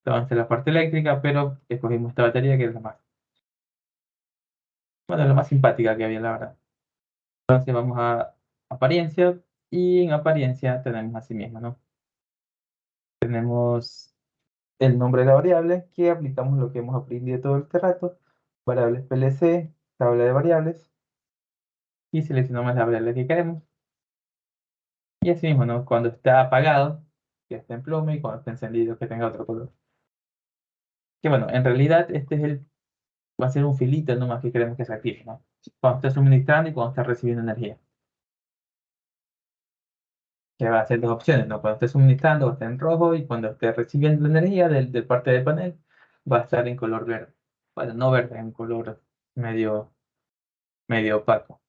toda esta es la parte eléctrica, pero escogimos esta batería que es la más, bueno, la más simpática que había, la verdad. Entonces vamos a apariencia y en apariencia tenemos así mismo, ¿no? Tenemos el nombre de la variable que aplicamos lo que hemos aprendido todo este rato, variables PLC, tabla de variables y seleccionamos la variable que queremos. Y así mismo, ¿no? Cuando está apagado, que esté en plomo y cuando esté encendido, que tenga otro color. Que bueno, en realidad va a ser un filito nomás que queremos que se active, ¿no? Cuando esté suministrando y cuando esté recibiendo energía. Que va a ser dos opciones, ¿no? Cuando esté suministrando va a estar en rojo y cuando esté recibiendo la energía del parte del panel va a estar en color verde. Bueno, no verde, en color medio, medio opaco.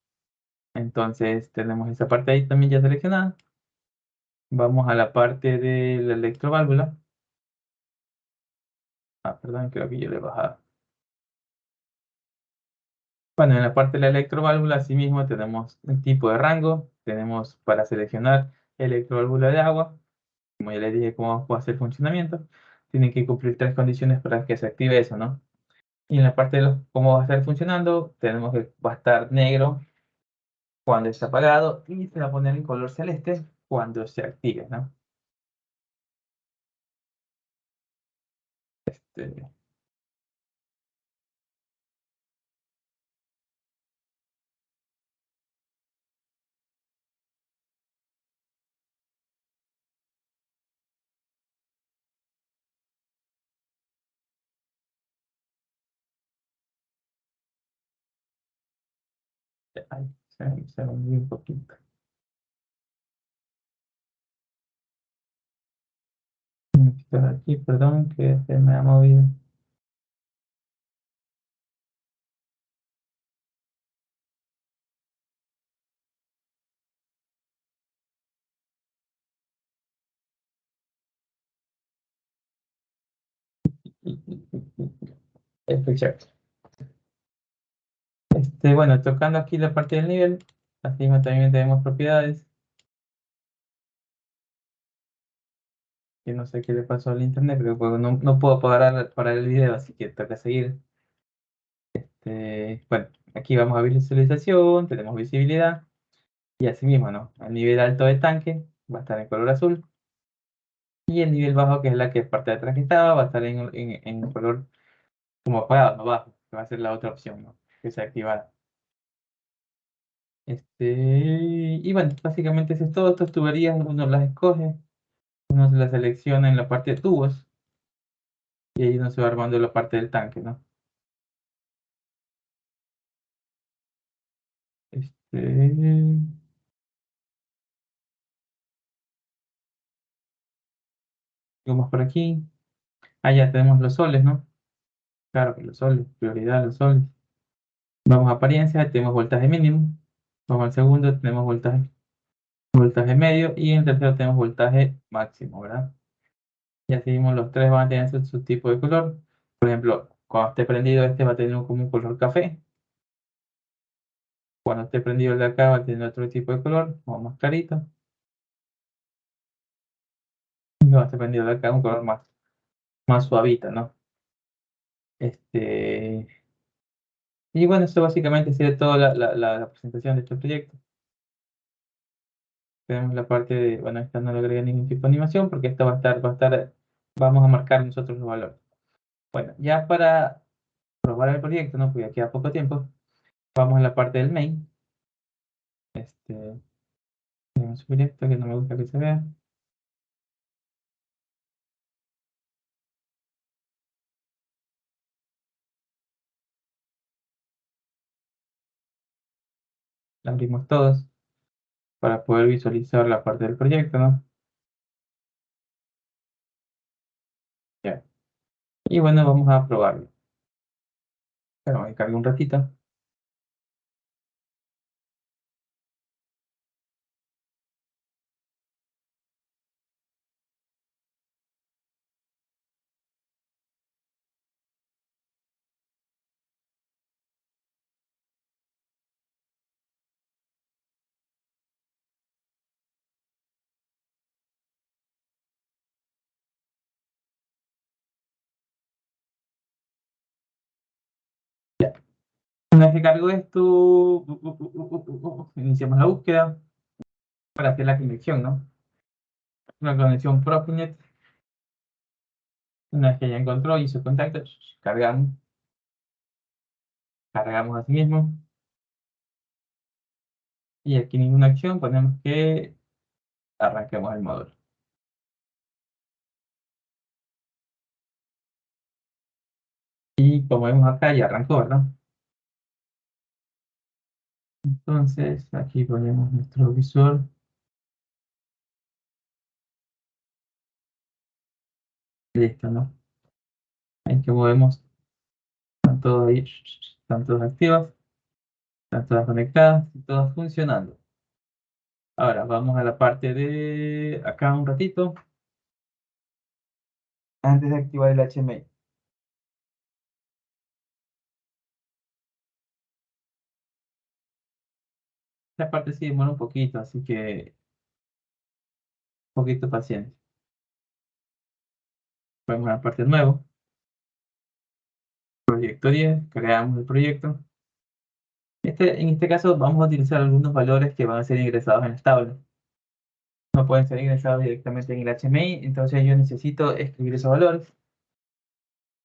Entonces tenemos esa parte ahí también ya seleccionada. Vamos a la parte de la electroválvula. Ah, perdón, creo que yo le he bajado. Bueno, en la parte de la electroválvula, asimismo, tenemos el tipo de rango. Tenemos para seleccionar electroválvula de agua. Como ya les dije, cómo va a ser el funcionamiento. Tienen que cumplir tres condiciones para que se active eso, ¿no? Y en la parte de cómo va a estar funcionando, tenemos que va a estar negro cuando está apagado y se va a poner en color celeste cuando se active, ¿no? Este, ay, se me movió un poquito. Estoy aquí, perdón, que se me ha movido. Fechar. Bueno, tocando aquí la parte del nivel, así mismo también tenemos propiedades, que no sé qué le pasó al internet, pero pues, no puedo parar el video, así que toca seguir. Bueno, aquí vamos a visualización, tenemos visibilidad, y así mismo, ¿no? El nivel alto del tanque va a estar en color azul, y el nivel bajo, que es la que parte de atrás que estaba, va a estar en color como apagado, no bajo, que va a ser la otra opción, ¿no? Que se activará. Y bueno, básicamente eso es todo. Estas tuberías uno las escoge, uno se las selecciona en la parte de tubos y ahí uno se va armando la parte del tanque, ¿no? Este, Vamos por aquí. Ah, ya tenemos los soles, ¿no? Claro que los soles, prioridad los soles. Vamos a apariencia, tenemos voltaje mínimo. Vamos al segundo, tenemos voltaje medio y en el tercero tenemos voltaje máximo, ¿verdad? Y así mismo los tres van a tener su tipo de color. Por ejemplo, cuando esté prendido este va a tener como un color café. Cuando esté prendido el de acá va a tener otro tipo de color, o más clarito. Y cuando esté prendido el de acá un color más suavito, ¿no? Este, y bueno, esto básicamente sería toda la presentación de este proyecto. Tenemos la parte de, bueno, esta no le agrega ningún tipo de animación porque esta vamos a marcar nosotros los valores. Bueno, ya para probar el proyecto, ¿no? Porque ya queda poco tiempo, vamos a la parte del main. Vamos a subir esto que no me gusta que se vea. La abrimos todos para poder visualizar la parte del proyecto, ¿no? Ya. Y bueno, vamos a probarlo. Pero me cargue un ratito. Una vez que cargo esto, iniciamos la búsqueda para hacer la conexión, ¿no? Una conexión Profinet. Una vez que ya encontró y hizo contacto, cargamos así mismo. Y aquí ninguna acción, ponemos que arranquemos el módulo. Y como vemos acá, ya arrancó, ¿verdad? Entonces, aquí ponemos nuestro visor. Listo, ¿no? Ahí que movemos, están todos ahí, están todas activas, están todas conectadas y todas funcionando. Ahora vamos a la parte de acá un ratito, antes de activar el HMI. Esta parte sí demora un poquito, así que un poquito paciencia. Vamos a la parte de nuevo, proyecto 10, creamos el proyecto. En este caso vamos a utilizar algunos valores que van a ser ingresados en las tablas. No pueden ser ingresados directamente en el HMI, entonces yo necesito escribir esos valores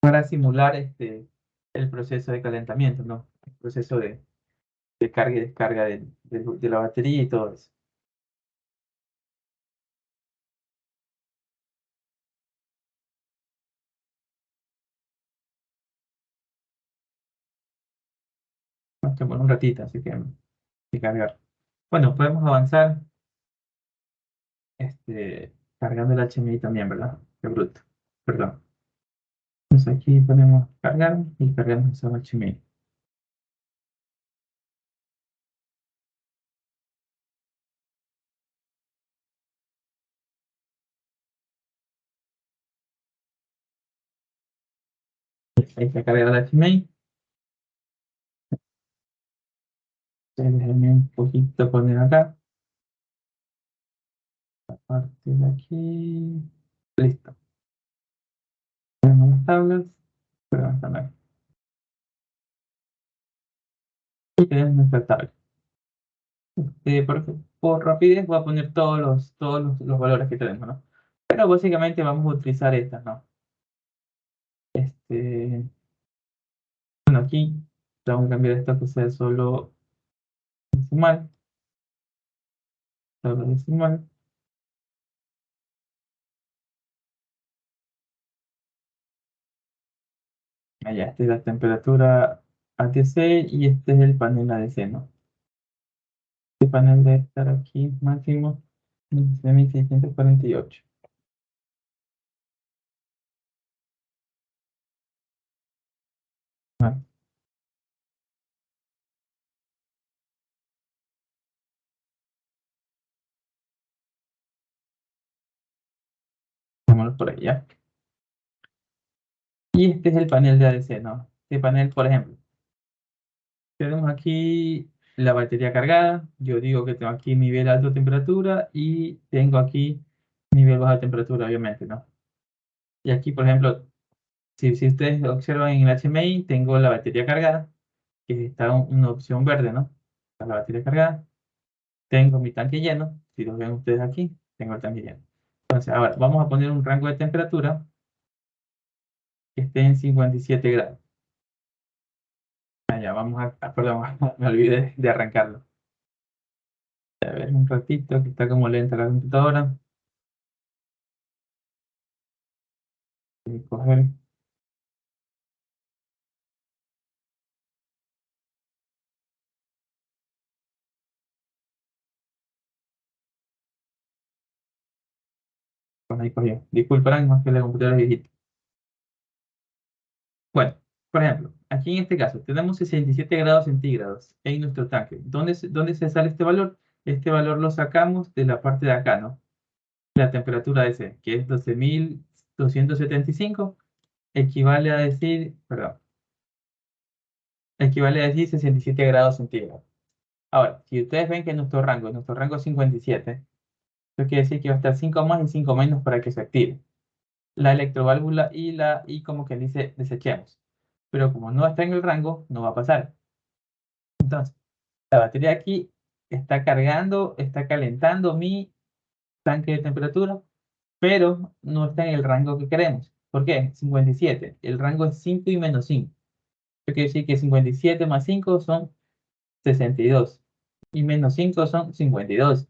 para simular el proceso de calentamiento, ¿no? El proceso de carga y descarga de la batería y todo eso. Nos tomó un ratito, así que hay que cargar. Bueno, podemos avanzar cargando el HMI también, ¿verdad? Qué bruto. Perdón. Entonces aquí ponemos cargar y cargamos el HMI. Ahí se carga la HMI. Déjenme un poquito poner acá. Parte de aquí. Listo. Tenemos las tablas. Perdón, están aquí. Y tenemos nuestra tabla. Por rapidez voy a poner todos los valores que tenemos, ¿no? Pero básicamente vamos a utilizar estas, ¿no? Bueno, aquí vamos a cambiar esto que sea decimal, solo decimal. Allá, esta es la temperatura ATC y este es el panel ADC, ¿no? Este panel debe estar aquí máximo 1648. Vale, vámonos por ahí, ¿ya? Y este es el panel de ADC, ¿no? Este panel, por ejemplo, tenemos aquí la batería cargada. Yo digo que tengo aquí nivel alto de temperatura y tengo aquí nivel baja temperatura, obviamente, ¿no? Y aquí, por ejemplo, si ustedes observan en el HMI, tengo la batería cargada, que está una opción verde, ¿no? Está la batería cargada. Tengo mi tanque lleno. Si lo ven ustedes aquí, tengo el tanque lleno. Entonces, ahora vamos a poner un rango de temperatura que esté en 57 grados. Allá, perdón, me olvidé de arrancarlo. A ver, un ratito, que está como lenta la computadora. Voy a coger, bueno, ahí cogió. Disculparán, más que la computadora es viejita. Bueno, por ejemplo, aquí en este caso tenemos 67 grados centígrados en nuestro tanque. ¿Dónde se sale este valor? Este valor lo sacamos de la parte de acá, ¿no? La temperatura de ese, que es 12.275, equivale a decir, perdón, equivale a decir 67 grados centígrados. Ahora, si ustedes ven que nuestro rango es 57, eso quiere decir que va a estar 5 más y 5 menos para que se active la electroválvula y como que dice, desechemos. Pero como no está en el rango, no va a pasar. Entonces, la batería aquí está cargando, está calentando mi tanque de temperatura, pero no está en el rango que queremos. ¿Por qué? 57. El rango es 5 y menos 5. Eso quiere decir que 57 más 5 son 62. Y menos 5 son 52. Eso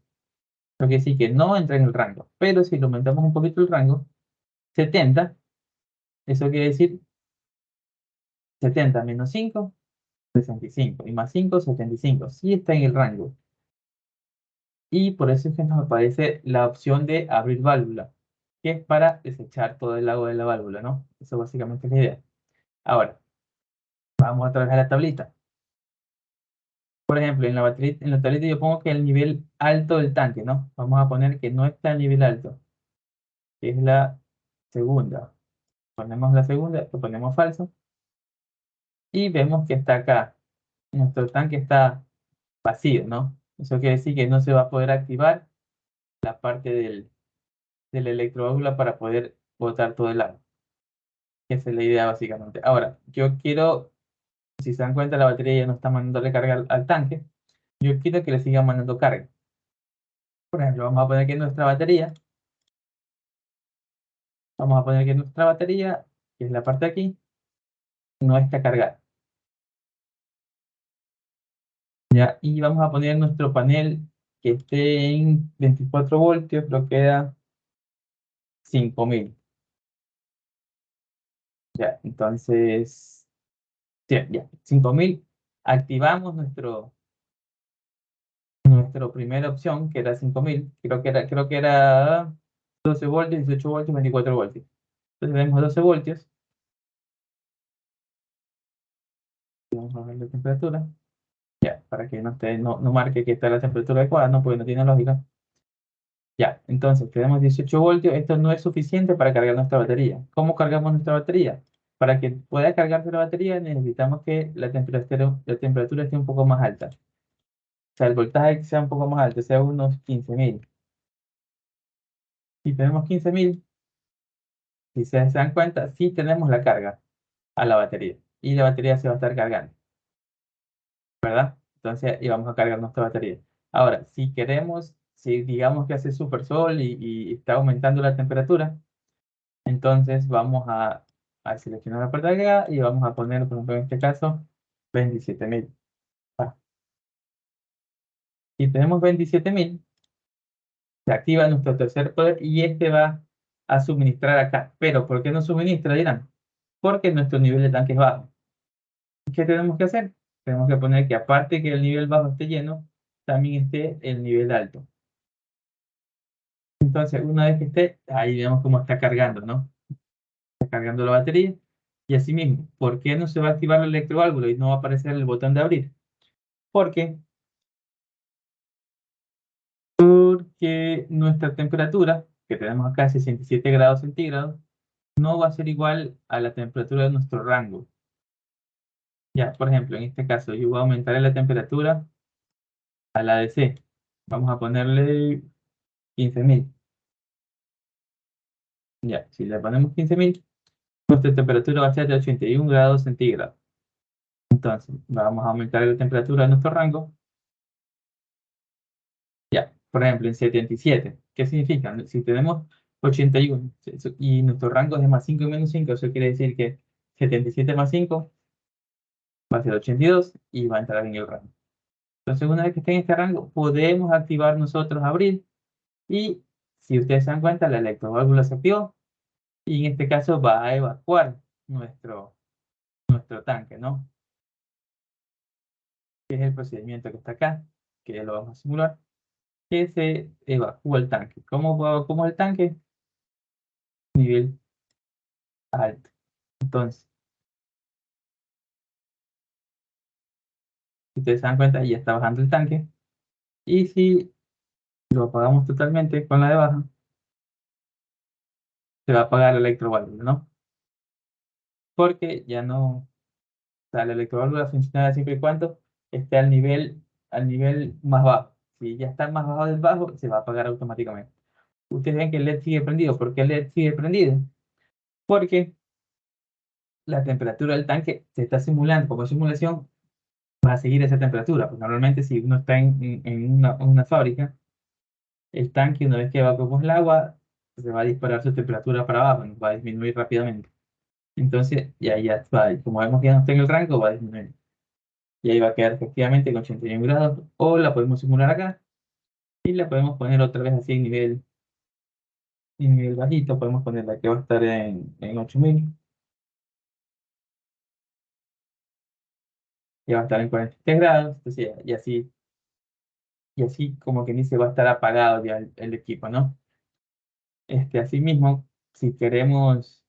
quiere decir que no entra en el rango. Pero si lo aumentamos un poquito el rango, 70, eso quiere decir 70 menos 5, 65. Y más 5, 75. Sí está en el rango. Y por eso es que nos aparece la opción de abrir válvula, que es para desechar todo el agua de la válvula, ¿no? Eso básicamente es la idea. Ahora, vamos a trabajar la tablita. Por ejemplo, en la tablita yo pongo que el nivel alto del tanque, ¿no? Vamos a poner que no está el nivel alto, que es la segunda. Ponemos la segunda, lo ponemos falso, y vemos que está acá. Nuestro tanque está vacío, ¿no? Eso quiere decir que no se va a poder activar la parte del electroválvula para poder botar todo el agua. Esa es la idea básicamente. Ahora, yo quiero, si se dan cuenta, la batería ya no está mandándole carga al tanque. Yo quiero que le siga mandando carga. Por ejemplo, vamos a poner que nuestra batería, que es la parte de aquí, no está cargada. ¿Ya? Y vamos a poner nuestro panel que esté en 24 voltios, creo que da 5000. Ya, entonces, sí, ya, 5000. Activamos nuestra primera opción, que era 5000. Creo que era 12 voltios, 18 voltios, 24 voltios. Entonces vemos 12 voltios. Vamos a ver la temperatura. Ya, para que no marque que está la temperatura adecuada, no, porque no tiene lógica. Ya, entonces tenemos 18 voltios. Esto no es suficiente para cargar nuestra batería. ¿Cómo cargamos nuestra batería? Para que pueda cargarse la batería necesitamos que la temperatura esté un poco más alta. O sea, el voltaje sea un poco más alto, sea unos 15.000. Si tenemos 15.000, si se dan cuenta, sí tenemos la carga a la batería. Y la batería se va a estar cargando, ¿verdad? Entonces, y vamos a cargar nuestra batería. Ahora, si queremos, si digamos que hace super sol y está aumentando la temperatura, entonces vamos a seleccionar la parte de acá y vamos a poner, por ejemplo, en este caso, 27.000. Ah, si tenemos 27.000, se activa nuestro tercer poder y este va a suministrar acá. Pero, ¿por qué no suministra, dirán? Porque nuestro nivel de tanque es bajo. ¿Qué tenemos que hacer? Tenemos que poner que aparte que el nivel bajo esté lleno, también esté el nivel alto. Entonces, una vez que esté, ahí vemos cómo está cargando, ¿no? Está cargando la batería. Y así mismo, ¿por qué no se va a activar el electroválvulo y no va a aparecer el botón de abrir? Porque, porque nuestra temperatura, que tenemos acá 67 grados centígrados, no va a ser igual a la temperatura de nuestro rango. Ya, por ejemplo, en este caso, yo voy a aumentar la temperatura a la de C. Vamos a ponerle 15.000. Ya, si le ponemos 15.000, nuestra temperatura va a ser de 81 grados centígrados. Entonces, vamos a aumentar la temperatura de nuestro rango. Ya, por ejemplo, en 77. ¿Qué significa? Si tenemos 81 y nuestro rango es de más 5 y menos 5, eso quiere decir que 77 más 5 va a ser 82 y va a entrar en el rango. Entonces, una vez que esté en este rango, podemos activar nosotros abrir y si ustedes se dan cuenta, la electroválvula se activó y en este caso va a evacuar nuestro tanque, ¿no? Que es el procedimiento que está acá, que ya lo vamos a simular, que se evacúa el tanque. ¿Cómo es el tanque? Nivel alto. Entonces, si ustedes se dan cuenta, ya está bajando el tanque. Y si lo apagamos totalmente con la de baja, se va a apagar la electroválvula, ¿no? Porque ya no, o sea, la electroválvula funciona siempre y cuando esté al nivel más bajo. Si ya está más bajo del bajo, se va a apagar automáticamente. Ustedes ven que el LED sigue prendido. ¿Por qué el LED sigue prendido? Porque la temperatura del tanque se está simulando, como simulación, va a seguir esa temperatura. Pues normalmente si uno está en una fábrica, el tanque, una vez que evacuemos el agua, se va a disparar su temperatura para abajo, ¿no? Va a disminuir rápidamente. Entonces, y ahí ya va, y como vemos que ya no está en el rango, va a disminuir. Y ahí va a quedar efectivamente con 81 grados. O la podemos simular acá y la podemos poner otra vez así en nivel bajito. Podemos ponerla que va a estar en 8.000. Ya va a estar en 43 grados. Entonces, y así como que ni se va a estar apagado ya el equipo, ¿no? Asimismo, si queremos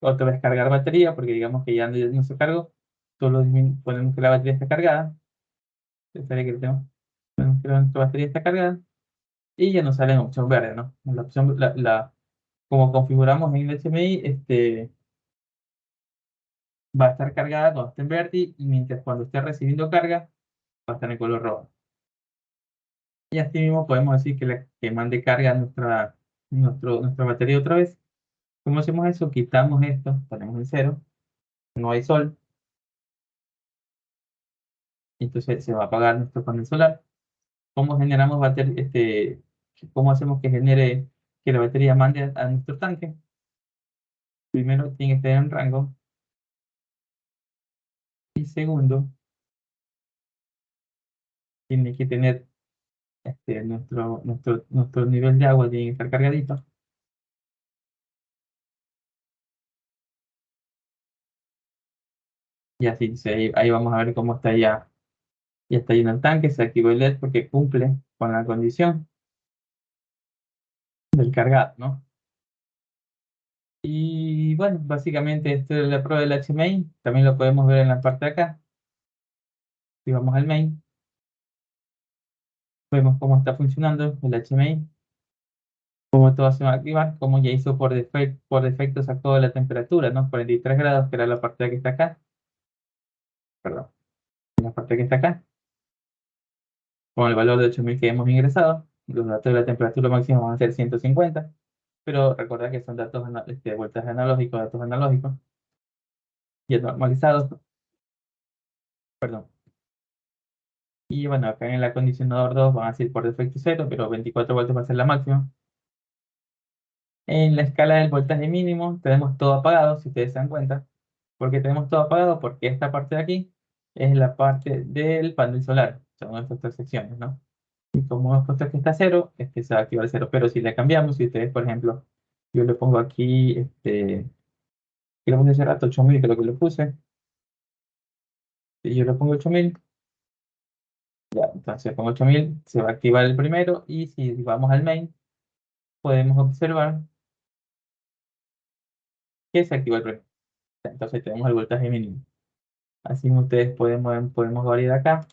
otra vez cargar batería, porque digamos que ya no se cargó, solo ponemos que la batería está cargada, espera que lo tengo, ponemos que nuestra batería está cargada, y ya nos sale en opción verde, ¿no? La opción, como configuramos en el HMI, va a estar cargada cuando esté en verde, y mientras cuando esté recibiendo carga, va a estar en color rojo. Y así mismo podemos decir que mande carga nuestra batería otra vez. ¿Cómo hacemos eso? Quitamos esto, ponemos en cero, no hay sol, y entonces se va a apagar nuestro panel solar. ¿Cómo generamos batería? ¿Cómo hacemos que la batería mande a nuestro tanque? Primero tiene que estar en rango y segundo tiene que tener nuestro nivel de agua tiene que estar cargadito. Y así, entonces, ahí vamos a ver cómo ya está lleno el tanque, se activó el LED porque cumple con la condición del cargado, ¿no? Y bueno, básicamente esto es la prueba del HMI, también lo podemos ver en la parte de acá. Si vamos al main, vemos cómo está funcionando el HMI, Como todo se va a activar, como ya hizo por defecto sacó la temperatura, ¿no? 43 grados, que era la parte que está acá, perdón, la parte que está acá, con el valor de 8000 que hemos ingresado. Los datos de la temperatura máxima van a ser 150, pero recuerda que son datos, vueltas analógicos, datos analógicos, y normalizados, perdón. Y bueno, acá en el acondicionador 2 van a ser por defecto cero, pero 24 voltios va a ser la máxima. En la escala del voltaje mínimo tenemos todo apagado, si ustedes se dan cuenta. ¿Por qué tenemos todo apagado? Porque esta parte de aquí es la parte del panel solar. Son estas tres secciones, ¿no? Y como hemos puesto que está cero, se va a activar cero. Pero si le cambiamos, si ustedes, por ejemplo, yo le pongo aquí, que le puse hace rato 8000, que es lo que le puse, y yo le pongo 8000, ya, entonces pongo 8000, se va a activar el primero, y si vamos al main, podemos observar que se activa el primero. Entonces tenemos el voltaje mínimo. Así ustedes podemos variar acá.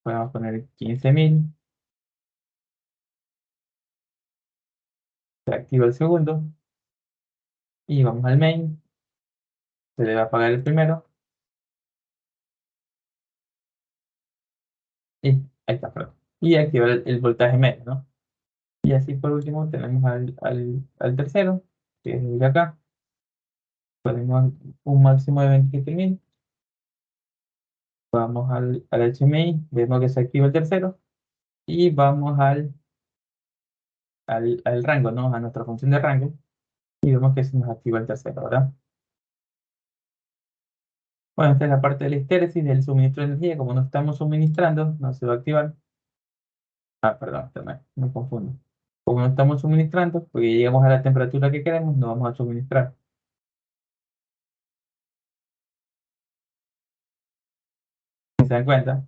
Podemos poner 15000, se activa el segundo, y vamos al main, se le va a apagar el primero, y ahí está, perdón. Y activar el voltaje medio, ¿no? Y así por último tenemos al tercero, que es el de acá. Ponemos un máximo de 27000. Vamos al HMI, vemos que se activa el tercero. Y vamos al rango, ¿no? A nuestra función de rango. Y vemos que se nos activa el tercero, ¿verdad? Bueno, esta es la parte de la histéresis del suministro de energía. Como no estamos suministrando, no se va a activar. Ah, perdón, me confundo. Como no estamos suministrando, porque llegamos a la temperatura que queremos, no vamos a suministrar. Si se dan cuenta,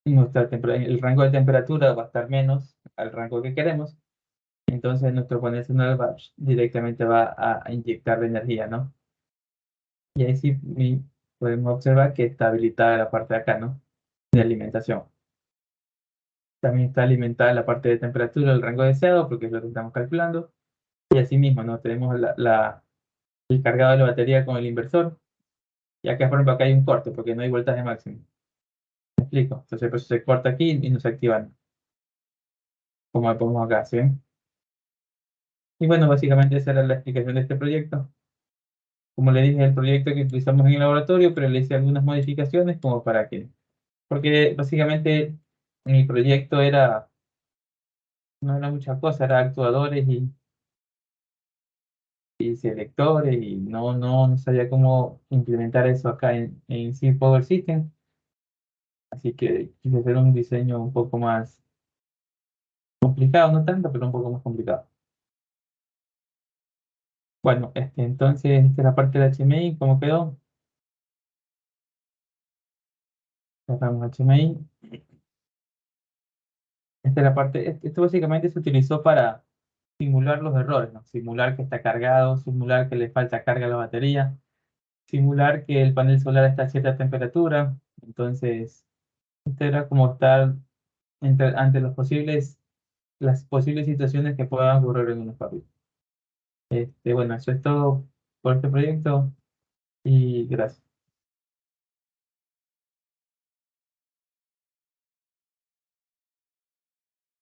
el rango de temperatura va a estar menos al rango que queremos. Entonces nuestro panel solar directamente va a inyectar la energía, ¿no? Y ahí sí podemos observar que está habilitada la parte de acá, ¿no? De alimentación. También está alimentada la parte de temperatura, el rango deseado, porque es lo que estamos calculando. Y así mismo, ¿no? Tenemos el cargado de la batería con el inversor. Y acá, por ejemplo, acá hay un corte, porque no hay voltaje máximo. ¿Me explico? Entonces, pues se corta aquí y nos activan, como lo ponemos acá, ¿sí ven? Y bueno, básicamente esa era la explicación de este proyecto. Como le dije, el proyecto que utilizamos en el laboratorio, pero le hice algunas modificaciones como para que, porque básicamente mi proyecto no era mucha cosa, era actuadores y selectores, y no sabía cómo implementar eso acá en C Power System. Así que quise hacer un diseño un poco más complicado, no tanto, pero un poco más complicado. Bueno, entonces, esta es la parte del HMI, ¿cómo quedó? Cerramos HMI. Esta es la parte, esto básicamente se utilizó para simular los errores, ¿no? Simular que está cargado, simular que le falta carga a la batería, simular que el panel solar está a cierta temperatura. Entonces, esto era como estar ante las posibles situaciones que puedan ocurrir en un fábrica. Bueno, eso es todo por este proyecto, y gracias.